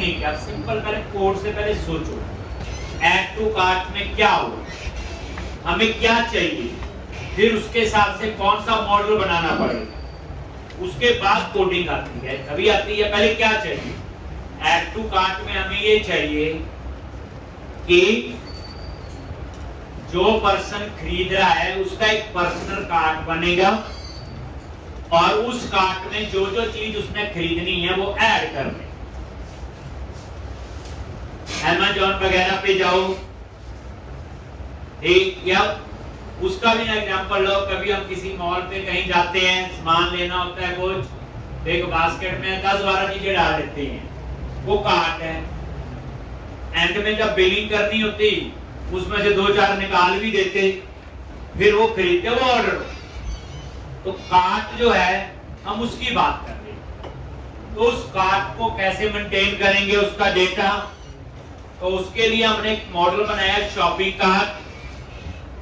नहीं किया, सिंपल पहले कोड से पहले सोचो ऐड टू कार्ट में क्या हो, हमें क्या चाहिए, फिर उसके हिसाब से कौन सा मॉडल बनाना पड़ेगा, उसके बाद कोडिंग आती है, तभी आती है। पहले क्या चाहिए, ऐड टू कार्ट में हमें ये चाहिए कि जो पर्सन खरीद रहा है उसका एक पर्सनल कार्ट बनेगा और उस कार्ट में जो जो चीज उसने खरीदनी है वो ऐड कर ले। Amazon वगैरह पे जाओ, ठीक, या उसका भी एग्जांपल लो। कभी हम किसी मॉल पे कहीं जाते हैं, सामान लेना होता है कुछ, तो एक बास्केट में 10-12 चीजें डाल देते हैं, वो कार्ट है। एंड में जब बिलिंग करनी होती उसमें से 2-4 निकाल भी देते, फिर वो खरीदते, वो ऑर्डर। तो कार्ट जो है हम उसकी बात कर रहे हैं, तो उस कार्ट को कैसे मेंटेन करेंगे, उसका डेटा, तो उसके लिए हमने एक मॉडल बनाया शॉपिंग कार्ट।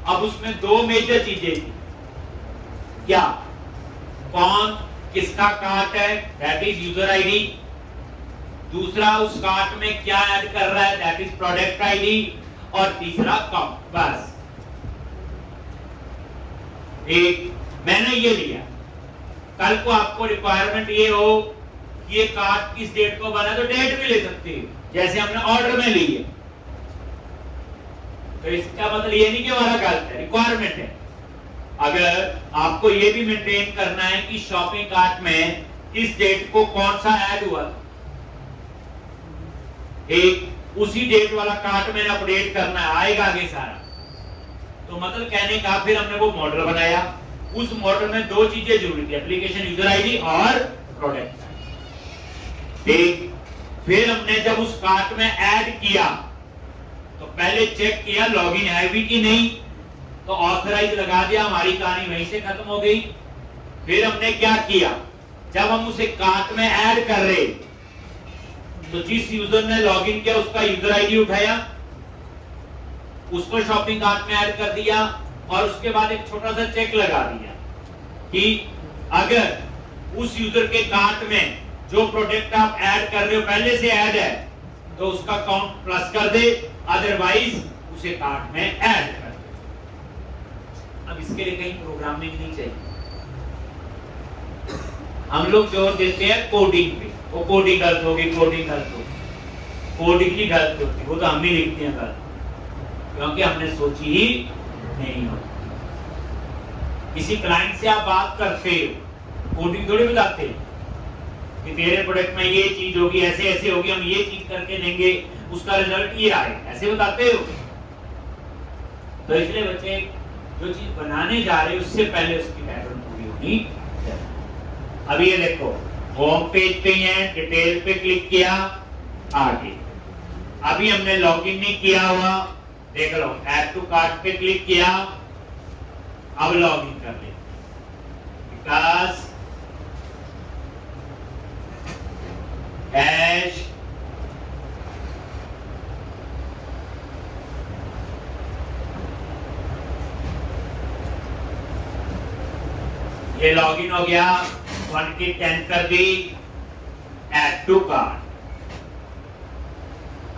अब उसमें 2 मेजर चीजें थी, क्या, कौन किसका कार्ट है, दैट इज यूजर आईडी, दूसरा उस कार्ट में क्या ऐड कर रहा है, दैट इज प्रोडक्ट आईडी, और तीसरा काउंट। बस एक मैंने ये लिया। कल को आपको रिक्वायरमेंट ये हो कि ये कार्ड किस डेट को बना, तो डेट भी ले सकते हैं, जैसे हमने ऑर्डर में ली है। तो इसका मतलब ये नहीं कि हमारा गलत है, रिक्वायरमेंट है। अगर आपको ये भी मेंटेन करना है कि शॉपिंग कार्ट में किस डेट को कौन सा ऐड हुआ, एक उसी डेट वाला कार्ट मैंने अपडेट करना है, आएगा आगे सारा। तो मतलब कहने का फिर हमने वो मॉडल बनाया। उस मॉडल में 2 चीजें जरूरी थी, एप्लीकेशन यूजर आईडी और प्रोडक्ट। ठीक, फिर हमने जब उस कार्ट में ऐड किया तो पहले चेक किया लॉगिन है भी कि नहीं, तो ऑथराइज लगा दिया, हमारी कहानी वहीं से खत्म हो गई। फिर हमने क्या किया, जब हम उसे कार्ट में ऐड कर रहे तो जिस यूजर ने लॉगिन किया उसका यूजर आईडी उठाया, उसको शॉपिंग कार्ट में ऐड कर दिया, और उसके बाद एक छोटा सा चेक लगा दिया कि अगर उस यूजर के कार्ट में जो प्रोडक्ट आप ऐड कर रहे हो पहले से ऐड है तो उसका काउंट प्लस कर दे, अदरवाइज उसे कार्ट में ऐड कर दे। अब इसके लिए कहीं प्रोग्रामिंग नहीं चाहिए, हम लोग जोर देते हैं कोडिंग पे, वो कोडिंग गलत होगी, कोडिंग गलत होगी, कोडिंग ही गलत होती, वो तो हम ही लिखते हैं गलत, क्योंकि हमने सोची ही नहीं होती। किसी क्लाइंट से आप बात करते हो, कोडिंग थोड़ी बताते कि तेरे प्रोडक्ट में ये चीज होगी, ऐसे ऐसे होगी, हम ये चीज करके देंगे, उसका रिजल्ट ये आए, ऐसे बताते हो। तो इसलिए बच्चे जो चीज बनाने जा रहे हैं उससे पहले उसकी पैटर्न पूरी होनी चाहिए। अब ये देखो, होम पेज पे है, डिटेल पे क्लिक किया, आगे। अभी हमने लॉगिन नहीं किया हुआ, देख लो, ऐड टू कार्ट पे क्लिक किया, अब लॉगिन कर ले, विकास हैश ये लॉगिन हो गया, 1 की 10 कर दी, ऐड टू कार्ट।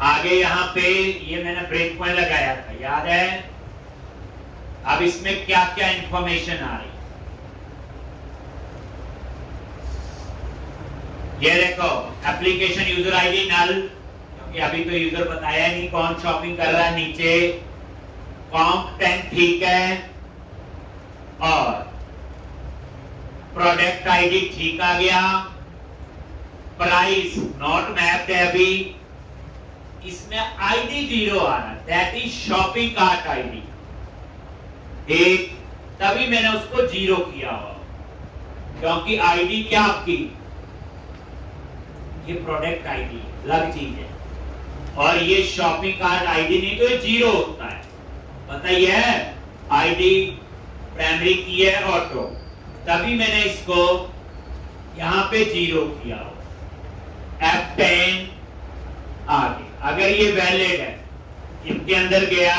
आगे यहाँ पे ये मैंने ब्रेक पॉइंट लगाया था, याद है। अब इसमें क्या क्या इंफॉर्मेशन आ रही, ये देखो, एप्लीकेशन यूजर आईडी नल, क्योंकि अभी तो यूजर बताया नहीं कौन शॉपिंग कर रहा है। नीचे काउंट 10 ठीक है, और प्रोडक्ट आईडी ठीक आ गया, प्राइस नॉट मैप्ड है अभी, इसमें आईडी 0 आ रहा है, that is shopping cart ID. एक, तभी मैंने उसको 0 किया हुआ, क्योंकि आईडी क्या आपकी, ये प्रोडक्ट आईडी अलग चीज है, और ये शॉपिंग कार्ट आईडी नहीं, तो ये 0 होता है, बताइए। आईडी प्राइमरी की है ऑटो, तभी मैंने इसको यहां पे 0 किया हो। F10 आगे, अगर ये वैलिड है, इनके अंदर गया,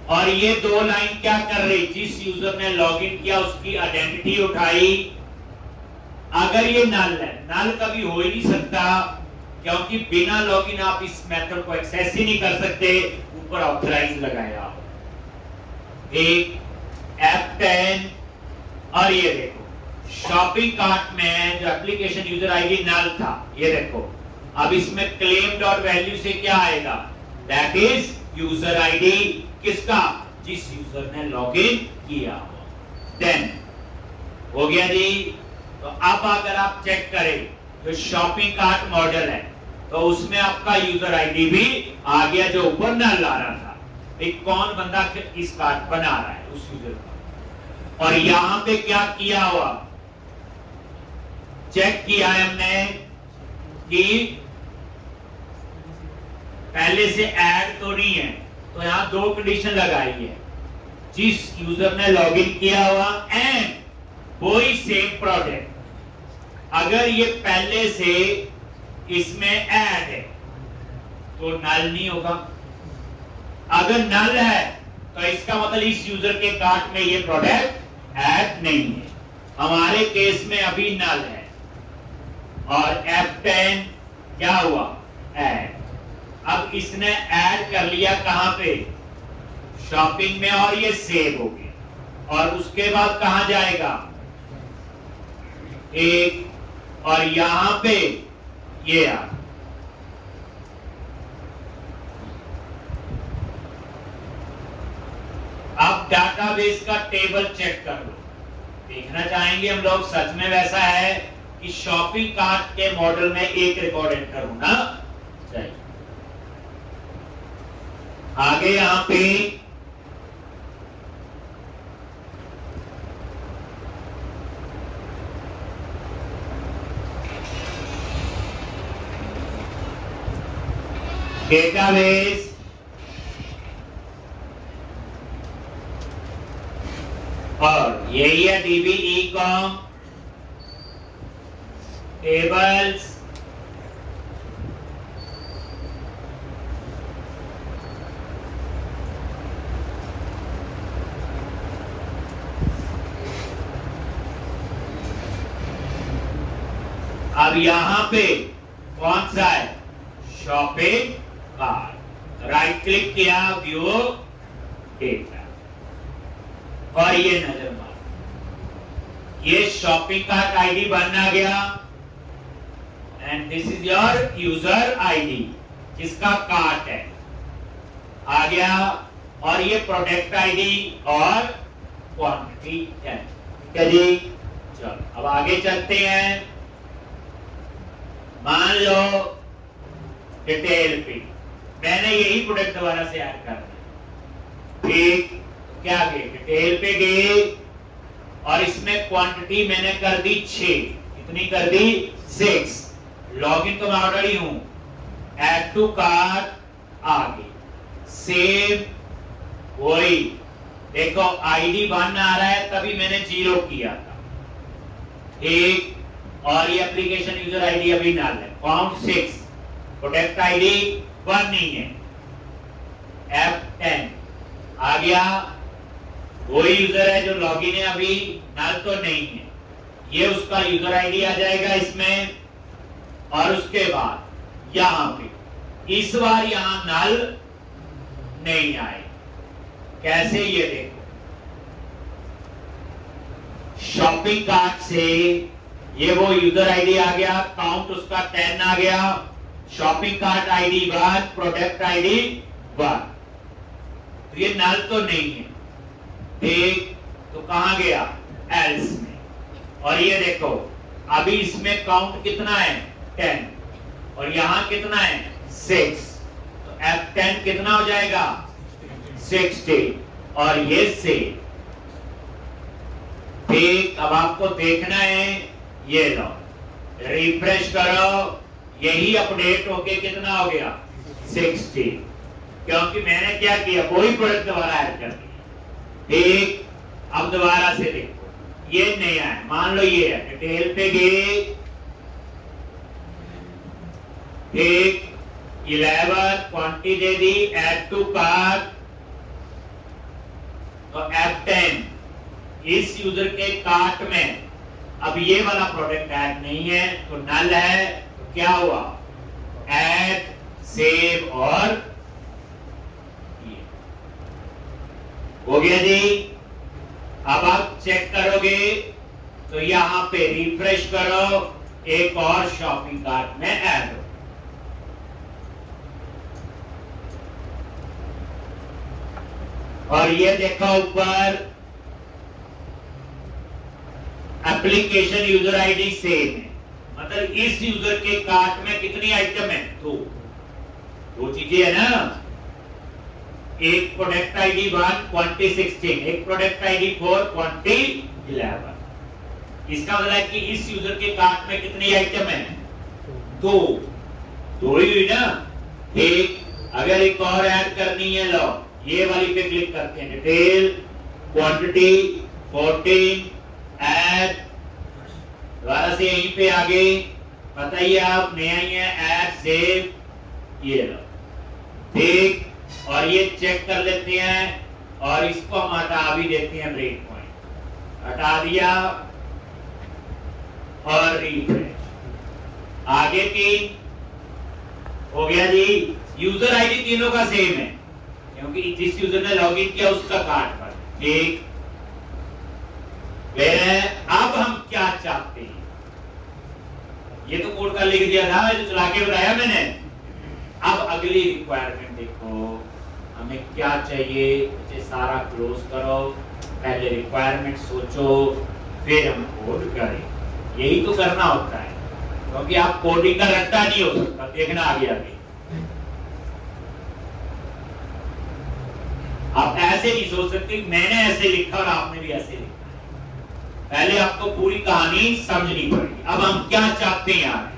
और ये 2 लाइन क्या कर रही, जिस यूजर ने लॉगिन किया उसकी आइडेंटिटी उठाई। अगर ये नल है, नल कभी हो ही नहीं सकता क्योंकि बिना लॉगिन आप इस मेथड को एक्सेस ही नहीं कर सकते, ऊपर ऑथराइज लगाया हो। एक F10 और ये देखो शॉपिंग कार्ट में जो एप्लीकेशन यूजर आईडी नल था, ये देखो अब इसमें क्लेम डॉट वैल्यू से क्या आएगा, दैट इज यूजर आईडी किसका, जिस यूजर ने लॉगिन किया हो। देन हो गया जी। तो अब अगर आप चेक करें जो शॉपिंग कार्ट मॉडल है तो उसमें आपका यूजर आईडी भी आ गया जो ऊपर नल आ रहा था। एक कौन बंदा इस कार्ट बना रहा है उस यूजर का। और यहां पे क्या किया हुआ, चेक किया है हमने कि पहले से ऐड तो नहीं है, तो यहां दो कंडीशन लगाई है, जिस यूजर ने लॉगिन किया हुआ एंड वही सेम प्रोडक्ट। अगर ये पहले से इसमें ऐड है तो नल नहीं होगा, अगर नल है तो इसका मतलब इस यूजर के कार्ट में ये प्रोडक्ट ऐड नहीं है। हमारे केस में अभी नल है और F10 क्या हुआ, ऐड। अब इसने ऐड कर लिया कहां पे, शॉपिंग में, और ये सेव हो गया। और उसके बाद कहां जाएगा, एक, और यहां पे ये आ। अब डाटाबेस का टेबल चेक कर लो, देखना चाहेंगे हम लोग सच में वैसा है कि शॉपिंग कार्ट के मॉडल में एक रिकॉर्ड एंटर होना चाहिए। आगे यहां पे डेटाबेस, और यही है DB-ecom टेबल्स, अब यहां पे कौन सा है, शॉपिंग कार्ट। राइट क्लिक किया, व्यू डेटा, और ये नजर मार, ये शॉपिंग कार्ट आईडी बनना गया and this is your user ID जिसका कार्ट है आ गया, और ये प्रोडक्ट आईडी और क्वांटिटी है। ठीक है जी, चलो अब आगे चलते हैं। मान लो डिटेल पे मैंने यही प्रोडक्ट दोबारा से ऐड करना है, ठीक, क्या गए, डिटेल पे गए और इसमें क्वांटिटी मैंने कर दी 6, कितनी कर दी, 6। लॉगिन तो मैं ऑलरेडी हूं, ऐड टू कार्ट आ गई, सेव, वही देखो आईडी 1 आ रहा है, तभी मैंने 0 किया था, ठीक। और ये एप्लीकेशन यूजर आईडी अभी नल है, काउंट 6, प्रोडक्ट आईडी 1 नहीं है, F10 आ गया, वही यूजर है जो लॉगिन है, अभी नल तो नहीं है, ये उसका यूजर आईडी आ जाएगा इसमें। और उसके बाद यहां पे इस बार यहां नल नहीं आए, कैसे, ये देखो शॉपिंग कार्ट से ये वो यूजर आईडी आ गया, काउंट उसका 10 आ गया, shopping cart ID 1, product ID 1, तो ये नल तो नहीं है, ठीक। तो कहां गया, एल्स में। और ये देखो अभी इसमें काउंट कितना है, 10, और यहां कितना है, 6, तो F10 कितना हो जाएगा, 60, और ये से, ठीक। अब आपको देखना है, ये लो रिफ्रेश करो, यही अपडेट होके कितना हो गया, 60, क्योंकि मैंने क्या किया, कोई प्रोडक्ट दोबारा ऐड कर दिया, ठीक। अब दोबारा से देखो, ये नहीं आया, मान लो ये है, डिटेल पे गए, ठीक, 11 क्वांटिटी दे दी, ऐड टू कार्ट, तो F10 इस यूजर के कार्ट में अब ये वाला प्रोडक्ट ऐड नहीं है, तो नल है, तो क्या हुआ, ऐड, सेव और ये हो गया जी। अब आप चेक करोगे तो यहां पे रिफ्रेश करो, एक और शॉपिंग कार्ट में ऐड हो। और ये देखो ऊपर एप्लीकेशन यूजर आईडी सेम है, मतलब इस यूजर के कार्ट में कितनी आइटम है? दो चीजें है ना, एक प्रोडक्ट आईडी 1 2016, एक प्रोडक्ट आईडी 4 2011। इसका मतलब है कि इस यूजर के कार्ट में कितनी आइटम है? दो ही हुई ना। एक अगर एक और ऐड करनी है, लो ये वाली पे क्लिक करते हैं, डिटेल, क्वांटिटी 14, ऐड, दोबारा से यहीं पे आगे बताइए आप, नया ही है, ऐड, सेव, ये लो ठीक। और ये चेक कर लेते हैं और इसको हम हटा भी देते हैं, ब्रेक पॉइंट हटा दिया और रिफ्रेश। आगे 3 हो गया जी। यूजर आईडी तीनों का सेम है क्योंकि जिस यूजर ने लॉगिन किया उसका कार्ड पर, ठीक। अब हम क्या चाहते हैं, ये तो कोड का लिख दिया था, जो चला के बताया मैंने। अब अगली रिक्वायरमेंट देखो, हमें क्या चाहिए, इसे सारा क्लोज करो, पहले रिक्वायरमेंट सोचो, फिर हम कोड करें। यही तो करना होता है क्योंकि आप कोडिंग का रट्टा नहीं हो सकता। देखना आगे आगे, आप ऐसे नहीं सोच सकते मैंने ऐसे लिखा और आपने भी ऐसे लिखा। पहले आपको पूरी कहानी समझनी पड़ेगी। अब हम क्या चाहते हैं यार,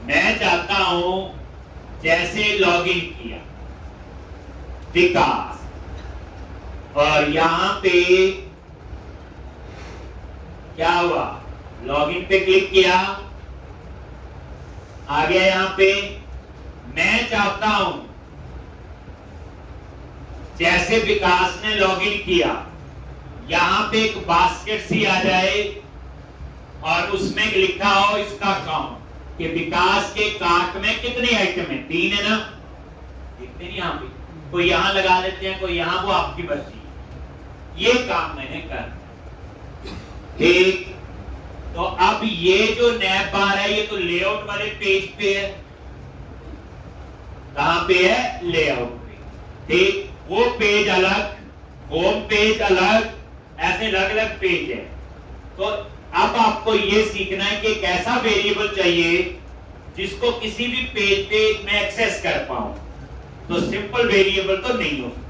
मैं चाहता हूं जैसे लॉगिन किया विकास, और यहां पे क्या हुआ, लॉगिन पे क्लिक किया, आ गया यहां पे। मैं चाहता हूं जैसे विकास ने लॉगिन किया, यहां पे एक बास्केट सी आ जाए और उसमें लिखा हो इसका काउंट कि विकास के कार्ट में कितनी आइटम है, 3 है ना, देखते नहीं यहां पे, कोई यहां लगा लेते हैं, कोई यहां, वो आपकी मर्जी। ये काम मैंने कर, ठीक। तो अब ये जो नैप बार है, ये तो लेआउट वाले पेज पे है। कहां पे है? लेआउट पे, ठीक। वो पेज अलग, होम पेज अलग, ऐसे अलग अलग पेज है। तो अब आपको ये सीखना है कि एक ऐसा वेरिएबल चाहिए जिसको किसी भी पेज पे मैं एक्सेस कर पाऊं। तो सिंपल वेरिएबल तो नहीं हो सकता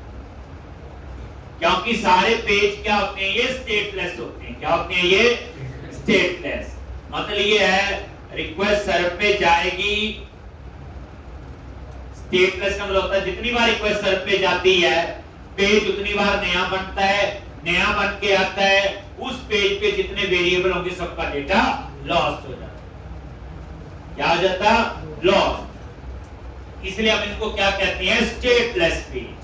क्योंकि सारे पेज क्या होते हैं, ये स्टेटलेस होते हैं। क्या होते हैं ये? स्टेटलेस। मतलब ये है रिक्वेस्ट सर्वर पे जाएगी, स्टेटलेस का मतलब होता है जितनी बार रिक्वेस्ट सर्वर पे जाती है, पेज उतनी बार नया बनता है, नया बन के आता है, उस पेज पे जितने वेरिएबल होंगे सबका डेटा लॉस्ट हो जाता है। क्या हो जाता? लॉस्ट। इसलिए हम इसको क्या कहते हैं? Stateless page.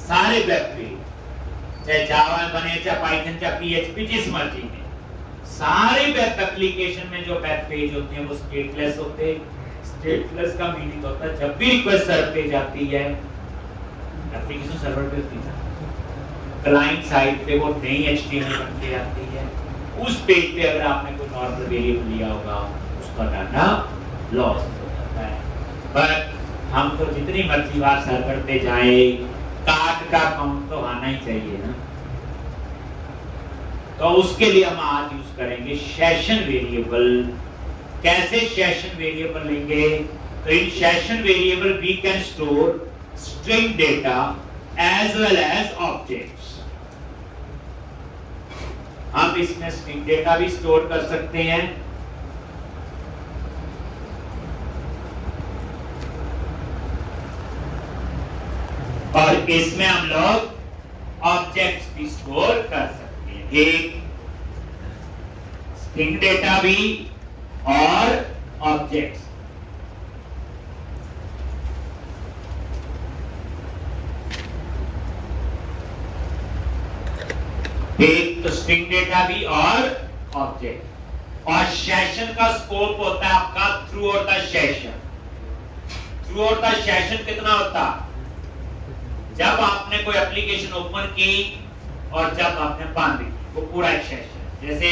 सारे वेब पेज, चाहे जावा में बने, चाहे पाइथन, चाहे पीएचपी, जिस मर्जी में, सारे वेब एप्लीकेशन में जो वेब पेज होते हैं वो स्टेटलेस होते हैं। स्टेटलेस का मीनिंग होता है जब भी रिक्वेस्ट सर्वर पे जाती है, एप्लीकेशन सर्वर पे होती है, क्लाइंट साइड पे वो नई एचटीएमएल बन के आती है, उस पेज पे अगर आपने कोई नॉर्मल वेरिएबल लिया होगा उसका डाटा लॉस्ट हो जाता है। पर हम तो जितनी मर्जी बार सर्वर पे जाएं, कार्ट का काउंट तो आना ही चाहिए ना। तो उसके लिए हम आज यूज करेंगे सेशन वेरिएबल। कैसे सेशन वेरिएबल लेंगे? तो in session variable we can store string data as well as objects. हम इसमें स्ट्रिंग डेटा भी स्टोर कर सकते हैं और इसमें हम लोग ऑब्जेक्ट्स भी स्टोर कर सकते हैं। एक स्ट्रिंग डेटा भी और ऑब्जेक्ट्स। एक तो स्ट्रिंग डेटा भी और ऑब्जेक्ट। और सेशन का स्कोप होता है आपका through out the session. Through out the session कितना होता? जब आपने कोई एप्लीकेशन ओपन की और जब आपने बंद की, वो पूरा एक सेशन। जैसे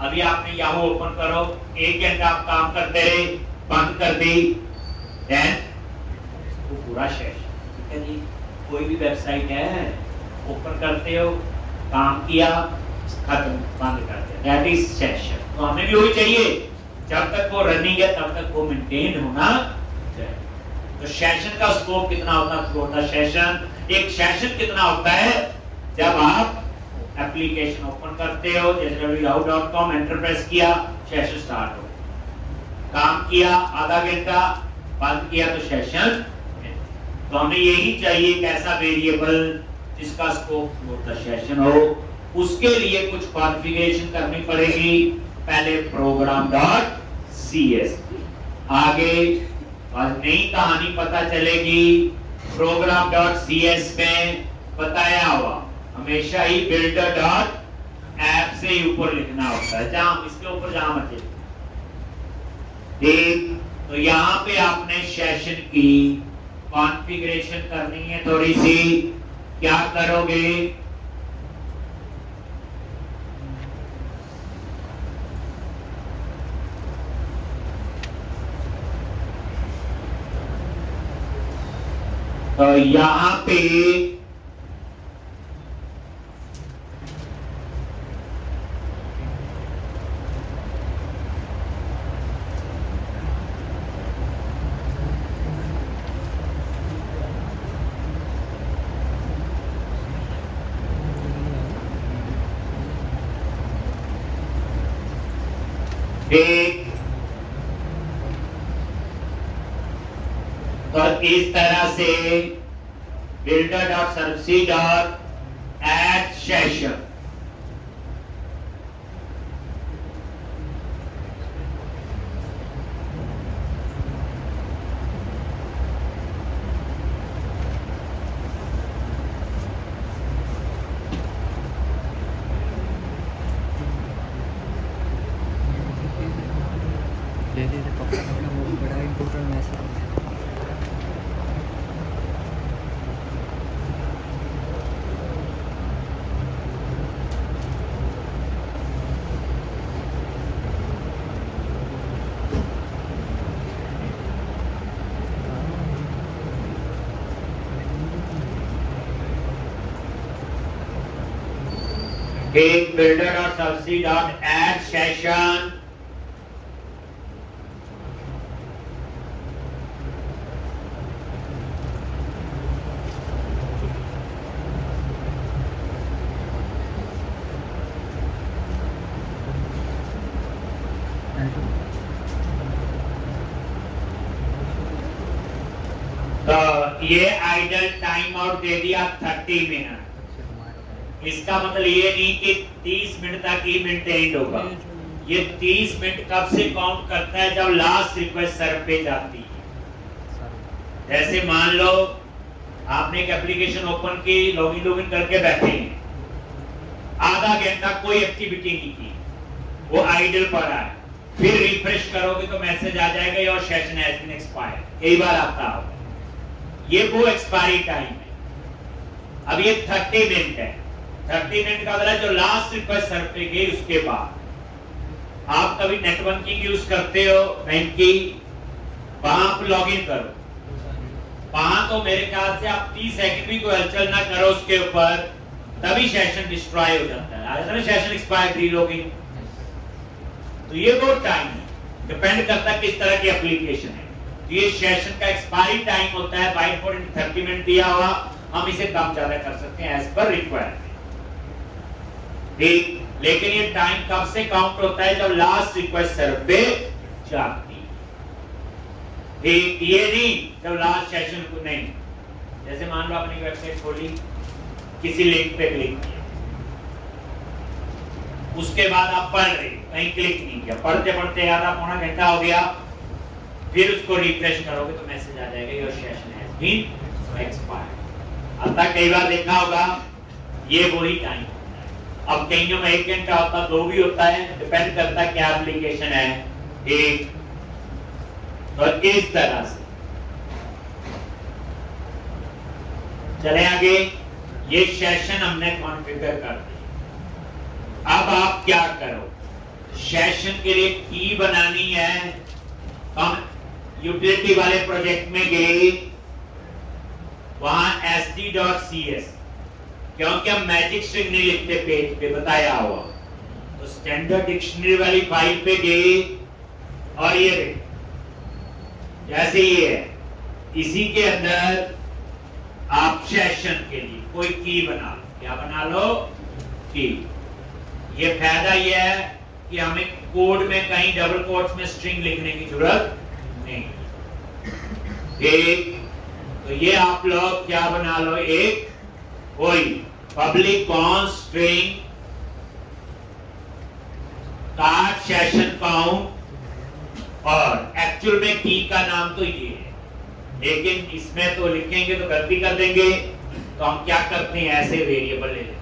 अभी आपने याहू ओपन करो, 1 घंटा आप काम करते रहे, बंद कर दी, देन वो पूरा सेशन। ठीक है जी। कोई भी वेबसाइट है, ओपन करते हो, काम किया, खत्म, बंद कर दिया, दैट इज सेशन। तो हमें भी वही चाहिए, जब तक वो रनिंग है तब तक वो मेंटेन होना चाहिए। तो सेशन का स्कोप कितना होता है? Through the session. एक सेशन कितना होता है? जब आप एप्लीकेशन ओपन करते हो, जैसे yahoo.com एंटर प्रेस किया, सेशन स्टार्ट हो, काम किया आधा घंटा, बंद किया तो सेशन। तो हमें यही चाहिए एक ऐसा वेरिएबल जिसका स्कोप थ्रू द सेशन हो। उसके लिए कुछ कॉन्फ़िगरेशन करनी पड़ेगी। पहले program.csv, आगे और नई कहानी पता चलेगी। program.cs में बताया हुआ हमेशा ही builder.app से ही ऊपर लिखना होता है, जहां इसके ऊपर जहां मर्जी। ठीक, तो यहां पे आपने सेशन की कॉन्फ़िगरेशन करनी है थोड़ी सी। क्या करोगे? तो यहां पे एक, तो इस तरह से builder.service.add session, बड़ा इम्पोर्टेंट मैसेज है। एक builder.service.add session, तो ये आइडल टाइम आउट दे दिया 30 मिनट। इसका मतलब ये नहीं कि 30 मिनट तक ही मेंटेन होगा। ये 30 मिनट कब से काउंट करता है? जब लास्ट रिक्वेस्ट सर्व पे जाती है। जैसे मान लो आपने एक एप्लीकेशन ओपन की, लॉगिन करके बैठे हैं, आधा घंटा कोई एक्टिविटी नहीं की, वो आइडल पर है, फिर रिफ्रेश करोगे तो मैसेज आ जाएगा your session has been expired. कई बार आता होगा, ये वो एक्सपायरी टाइम है। अब ये 30 मिनट है। 30 मिनट का मतलब जो लास्ट रिक्वेस्ट सर्व पे गई उसके बाद। आप कभी नेट बैंकिंग यूज करते हो, बैंक की, वहां आप लॉगिन करो, वहां तो मेरे ख्याल से आप 30 सेकंड भी कोई हलचल ना करो उसके ऊपर, तभी सेशन डिस्ट्रॉय हो जाता है। आज सेशन एक्सपायर थी लॉगिन। तो ये वो टाइम है, डिपेंड करता है किस तरह की एप्लीकेशन है। तो ये सेशन का एक्सपायरी टाइम होता है। बाय डिफॉल्ट 30 मिनट दिया हुआ, हम इसे कम ज्यादा कर सकते हैं एज पर रिक्वायरमेंट। ठीक, लेकिन ये टाइम कब से काउंट होता है? जब लास्ट रिक्वेस्ट सर्व पे जाती है। ठीक, ये नहीं जब लास्ट सेशन को नहीं। जैसे मान लो आपने वेबसाइट खोली, किसी लिंक पे क्लिक किया, उसके बाद आप पढ़ रहे, कहीं क्लिक नहीं किया, पढ़ते पढ़ते आधा पौना घंटा हो गया, फिर उसको रिफ्रेश करोगे तो मैसेज आ जाएगा your session has been expired. अब तक कई बार देखा होगा, ये वही टाइम होता है। अब कईयों में 1 घंटा होता, 2 भी होता है, डिपेंड करता है क्या एप्लीकेशन है। एक तो इस तरह से चले आगे। ये सेशन हमने कॉन्फ़िगर कर दिया। अब आप क्या करो, सेशन के लिए की बनानी है। हम यूटिलिटी वाले प्रोजेक्ट में गए, वहां sd.cs, क्योंकि हम मैजिक स्ट्रिंग नहीं लिखते पेज पे, बताया हुआ, तो स्टैंडर्ड डिक्शनरी वाली फाइल पे गए और ये देखो जैसे ये है, इसी के अंदर आप सेशन के लिए कोई की बना लो। क्या बना लो? की। ये फायदा ये है कि हमें कोड में कहीं डबल कोट्स में स्ट्रिंग लिखने की जरूरत नहीं। ठीक, तो ये आप लोग क्या बना लो, एक कोई public cons string card session count, और एक्चुअल में की का नाम तो ये है, लेकिन इसमें तो लिखेंगे तो गलती कर देंगे, तो हम क्या करते हैं, ऐसे वेरिएबल ले लेते हैं।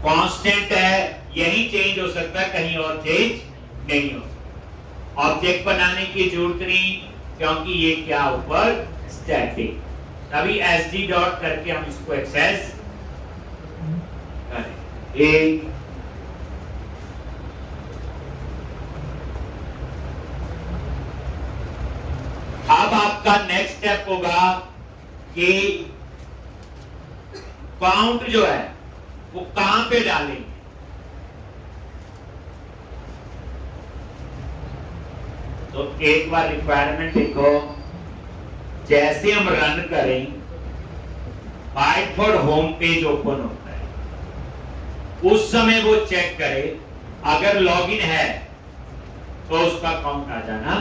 कांस्टेंट है, यही चेंज हो सकता है, कहीं और चेंज नहीं हो सकता। ऑब्जेक्ट बनाने की जरूरत नहीं, क्योंकि ये क्या ऊपर स्टैटिक, तभी sd डॉट करके हम इसको एक्सेस करें। एक अब आपका नेक्स्ट स्टेप होगा कि काउंट जो है वो कहां पे डालेंगे। तो एक बार रिक्वायरमेंट लिखो, जैसे हम रन करें पाइथन होम पेज ओपन होता है, उस समय वो चेक करे, अगर लॉगिन है तो उसका काउंट आ जाना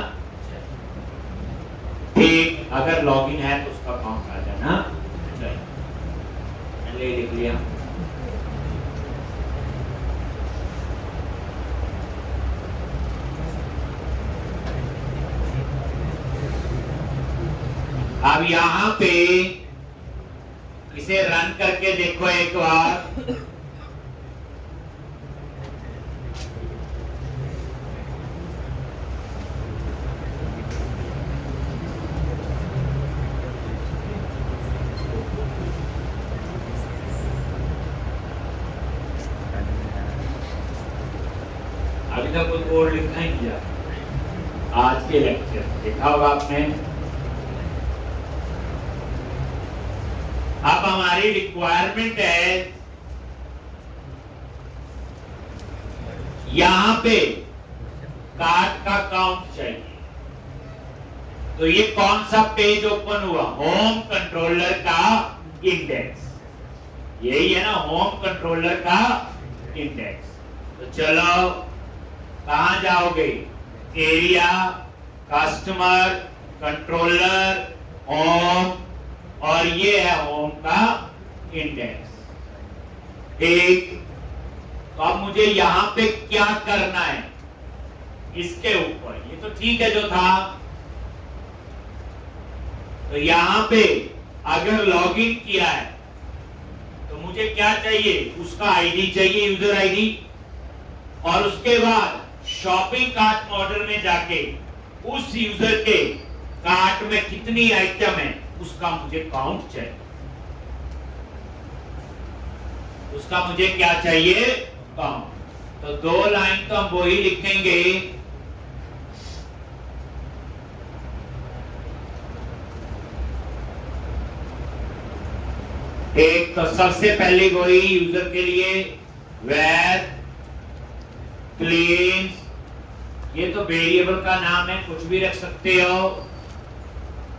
ठीक, अगर लॉगिन है तो उसका काउंट आ जाना चाहिए। मैंने लिख लिया। अब यहां पे इसे रन करके देखो एक बार। अभी तक कोई कोड लिखना ही किया आज के लेक्चर देखा होगा आपने। अब हमारी रिक्वायरमेंट है, यहां पे कार्ड का काउंट चाहिए। तो ये कौन सा पेज ओपन हुआ, होम कंट्रोलर का इंडेक्स, यही है ना, होम कंट्रोलर का इंडेक्स। तो चलो कहां जाओगे, एरिया, कस्टमर, कंट्रोलर, होम, और ये है होम का इंडेक्स। एक तो अब मुझे यहां पे क्या करना है, इसके ऊपर, ये तो ठीक है जो था, तो यहां पे अगर लॉगिन किया है तो मुझे क्या चाहिए, उसका आईडी चाहिए, यूजर आईडी, और उसके बाद शॉपिंग कार्ट मॉडल में जाके उस यूजर के कार्ट में कितनी आइटम है उसका मुझे काउंट चाहिए। उसका मुझे क्या चाहिए, काउंट। तो 2 लाइन तो हम वही लिखेंगे, एक तो सबसे पहले वही यूजर के लिए where claims, ये तो वेरिएबल का नाम है, कुछ भी रख सकते हो,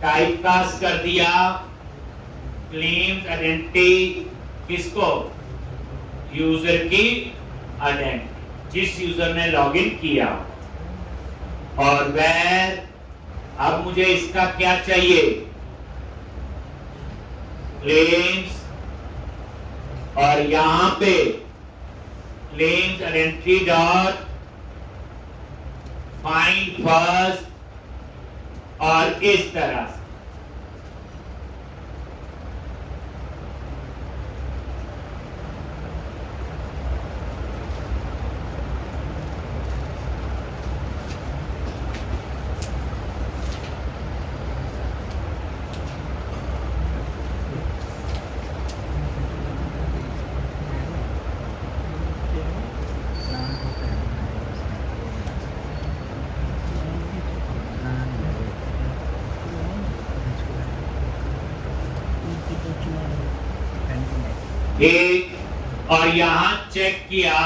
टाइप कास्ट कर दिया, क्लेम्स आइडेंटिटी, किसको, यूजर की आइडेंटिटी, जिस यूजर ने लॉगिन किया, और where, अब मुझे इसका क्या चाहिए, क्लेम्स, और यहां पे claims identity dot find first, और इस तरह से ठीक, और यहां चेक किया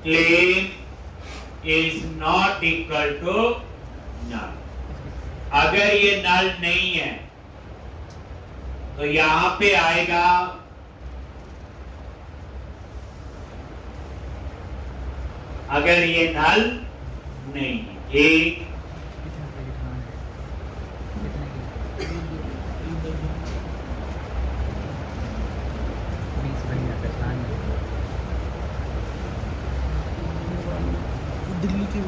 claim is not equal to null. अगर ये नल नहीं है तो यहां पे आएगा अगर ये नल नहीं है। ठीक, दिल्ली के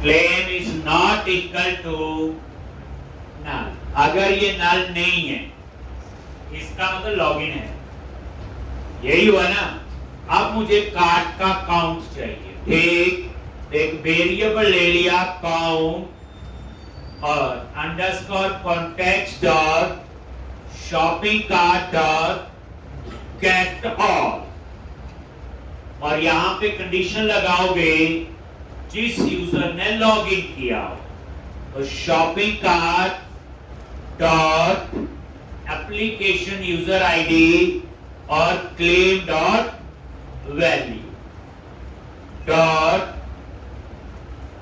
claim is not equal to null. अगर ये नल नहीं है इसका मतलब लॉगिन है, यही हुआ ना। अब मुझे कार्ड का काउंट चाहिए। ठीक, एक वेरिएबल ले लिया काउंट और underscore context dot shopping cart dot get all, और यहां पे कंडीशन लगाओगे जिस यूजर ने लॉगिन किया हो। तो shopping cart dot application user ID और claim dot value dot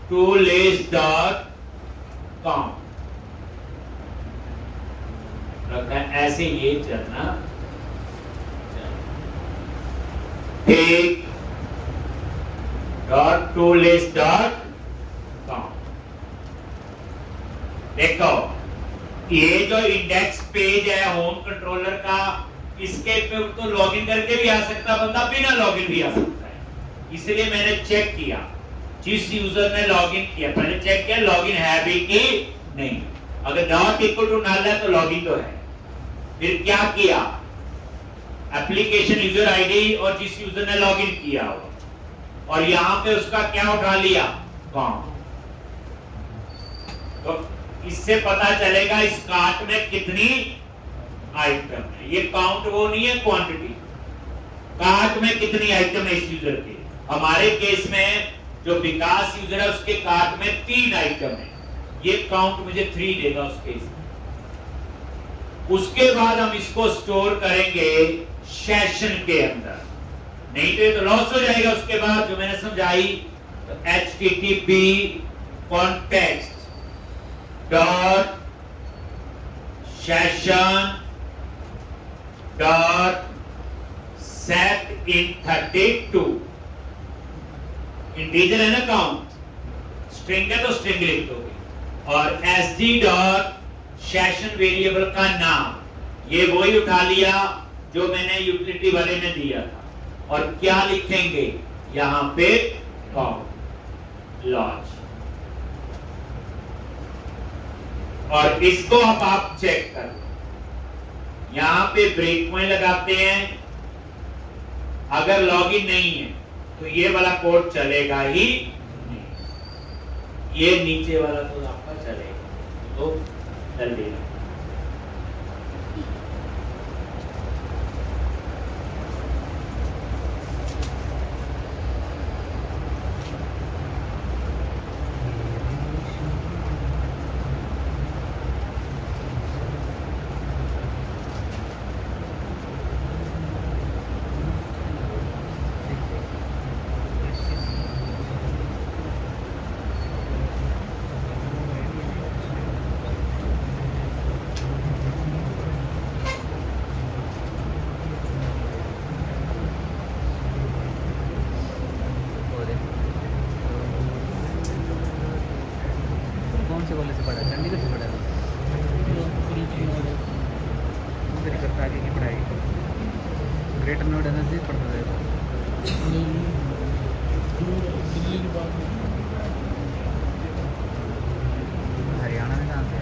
to less dot count. ऐसे ये चलना। ठीक, dot to less dot count. देखो ये जो इंडेक्स पेज है होम कंट्रोलर का, इसके पे तो लॉगिन करके भी आ सकता बंदा, बिना लॉगिन भी आ सकता है। इसलिए मैंने चेक किया जिस यूजर ने लॉगिन किया, पहले चेक किया लॉगिन है भी कि नहीं। अगर नॉट इक्वल टू नल है तो लॉगिन तो है। फिर क्या किया, एप्लीकेशन यूजर आईडी और जिस यूजर ने लॉगिन किया हो, और यहां पे उसका क्या उठा लिया, काउंट। तो इससे पता चलेगा इस कार्ट में कितनी आइटम है। ये काउंट वो नहीं है, क्वांटिटी। कार्ट में कितनी आइटम है इस यूजर के। हमारे केस में जो विकास यूजर है उसके कार्ट में 3 आइटम है, ये काउंट मुझे 3 देगा उस केस में। उसके बाद हम इसको स्टोर करेंगे सेशन के अंदर, नहीं तो ये तो लॉस हो जाएगा। उसके बाद जो मैंने समझाई, तो http context dot session dot set int 32, integer है ना काउंट, स्ट्रिंग है तो स्ट्रिंग लिख दोगे, और sd डॉट सेशन वेरिएबल का नाम, ये वही उठा लिया जो मैंने यूटिलिटी वाले में दिया था, और क्या लिखेंगे यहां पे, काउंट लॉन्च। और इसको अब आप चेक कर लो, यहां पे ब्रेक पॉइंट लगाते हैं। अगर लॉगिन नहीं है तो ये वाला कोड चलेगा ही नहीं, ये नीचे वाला तो आपका चलेगा। तो जल्दी कौन से कॉलेज से पढ़ा, चंडीगढ़ से पढ़ा उधर करता आगे की पढ़ाई, ग्रेटर नोएडा नजदीक पढ़ता था। दिल्ली की बात हरियाणा में कहाँ से है?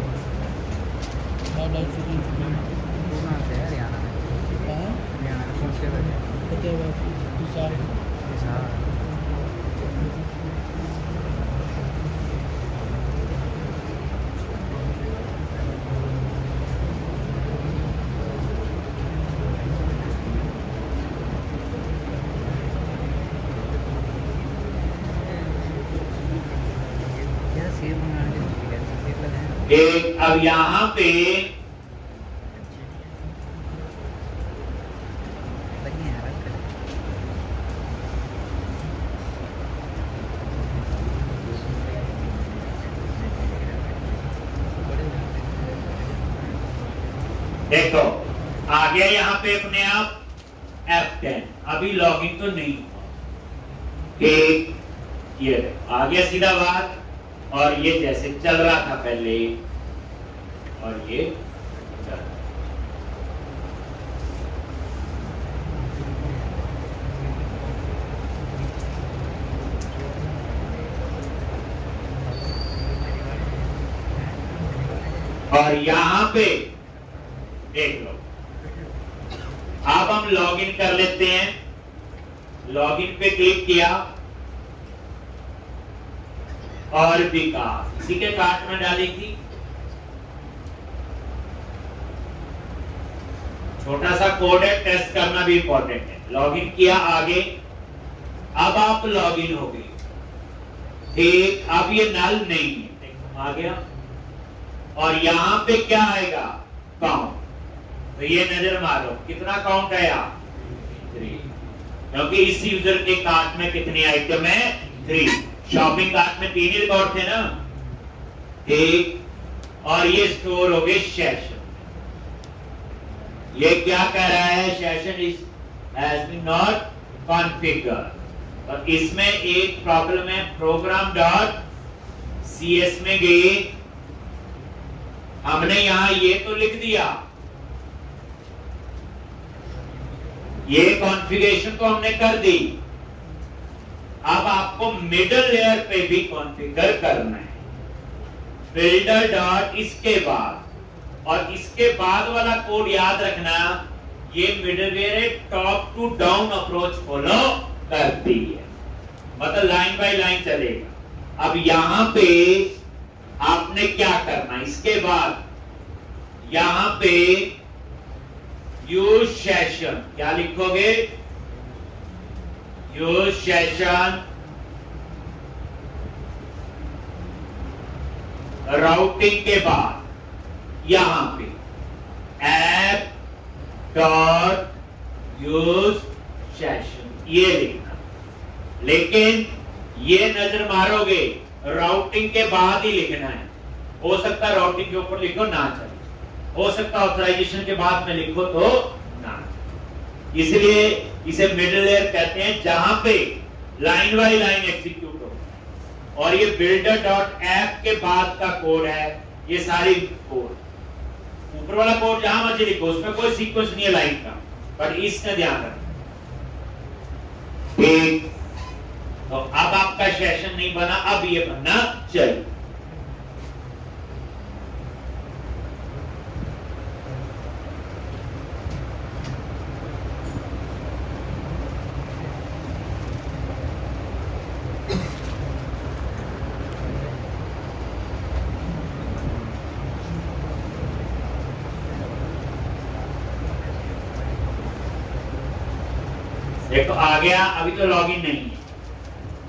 है, वो कहाँ से है हरियाणा में? हरियाणा में कौन से वजह? हिसार। एक अब यहां पे देखो आ गया यहां पे अपने आप F10। अभी लॉगिन तो नहीं हुआ। एक ये आ गया सीधा बात, और ये जैसे चल रहा था पहले, और ये चल रहा। और यहां पे देख लो, अब हम लॉगिन कर लेते हैं। लॉगिन पे क्लिक किया और विकास इसी के कार्ट में डाली थी। छोटा सा कोड है, टेस्ट करना भी इंपॉर्टेंट है। लॉगिन किया आगे, अब आप लॉगिन हो गए। ठीक, अब ये नल नहीं है, देखो आ गया। और यहां पे क्या आएगा? काउंट। तो ये नजर मारो कितना काउंट आया? 3। क्योंकि इस यूजर के कार्ट में कितनी आइटम है? 3। शॉपिंग कार्ट में 3 ही रिकॉर्ड थे ना। ठीक, और ये स्टोर हो गए सेशन। ये क्या कह रहा है? Session is has been not configure. और इसमें एक प्रॉब्लम है, प्रोग्राम डॉट CS में गए, हमने यहां ये तो लिख दिया, ये कॉन्फ़िगरेशन तो हमने कर दी। अब आपको मिडल लेयर पे भी कॉन्फ़िगर करना है। बिल्डर डॉट इसके बाद, और इसके बाद वाला कोड याद रखना, ये मिडलवेयर है, top to down approach follow करती है, मतलब लाइन बाय लाइन चलेगा। अब यहां पे आपने क्या करना है? इसके बाद यहां पे यूज सेशन क्या लिखोगे? यूज सेशन राउटिंग के बाद यहां पे ऐप डॉट यूज सेशन ये लिखना। लेकिन ये नजर मारोगे, राउटिंग के बाद ही लिखना है। हो सकता है राउटिंग के ऊपर लिखो ना चले, हो सकता है ऑथराइजेशन के बाद में लिखो तो ना। इसलिए इसे मिडिल लेयर कहते हैं, जहां पे लाइन बाय लाइन एग्जीक्यूट हो। और ये बिल्डर डॉट ऐप के बाद का कोड है, ये सारी कोड ऊपर वाला कोड जहां मर्जी लिखो, उसमें कोई सीक्वेंस नहीं है लाइन का, पर इसका ध्यान रखना। ठीक, तो अब आपका सेशन नहीं बना, अब ये बनना चाहिए। देखो आ गया, अभी तो लॉगिन नहीं है,